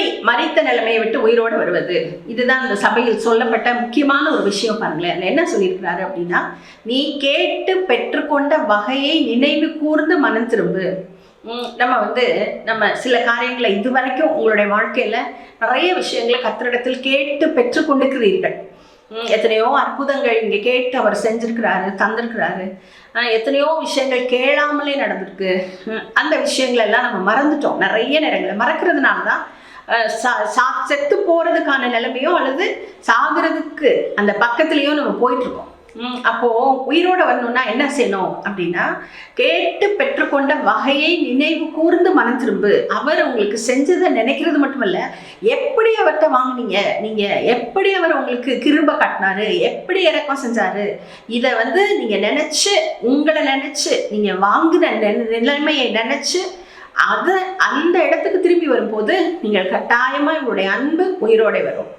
எப்படி மரித்த நிலைமையை விட்டு உயிரோடு வருவது? இதுதான் இந்த சபையில் சொல்லப்பட்ட முக்கியமான ஒரு விஷயம். பாருங்களேன், என்ன சொல்லியிருக்கிறாரு அப்படின்னா, நீ கேட்டு பெற்றுக்கொண்ட வகையை நினைவு கூர்ந்து மனம் திரும்பு. நம்ம சில காரியங்களை இதுவரைக்கும் உங்களுடைய வாழ்க்கையில் நிறைய விஷயங்களை கர்த்தரிடத்தில் கேட்டு பெற்றுக்கொண்டிருக்கிறீர்கள். எத்தனையோ அற்புதங்கள் இங்கே கேட்டு அவர் செஞ்சிருக்கிறாரு, தந்திருக்கிறாரு. எத்தனையோ விஷயங்கள் கேளாமலே நடந்திருக்கு. அந்த விஷயங்கள் எல்லாம் நம்ம மறந்துட்டோம். நிறைய நேரங்களில் மறக்கிறதுனால தான் செத்து போகிறதுக்கான நிலைமையோ அல்லது சாகிறதுக்கு அந்த பக்கத்துலேயோ நம்ம போயிட்டுருக்கோம். அப்போது உயிரோடு வரணும்னா என்ன செய்யணும் அப்படின்னா, கேட்டு பெற்றுக்கொண்ட வகையை நினைவு கூர்ந்து மனம் திரும்பு. அவர் உங்களுக்கு செஞ்சதை நினைக்கிறது மட்டுமல்ல, எப்படி அவர்கிட்ட வாங்கினீங்க, நீங்கள் எப்படி அவர் உங்களுக்கு கிருபை காட்டினாரு, எப்படி இறக்கம் செஞ்சாரு, இதை நீங்கள் நினச்சி, உங்களை நினச்சி, நீங்கள் வாங்கின நிலைமையை நினச்சி அந்த இடத்துக்கு திரும்பி வரும்போது நீங்கள் கட்டாயமாக உங்களுடைய அன்பு உயிரோட வரும்.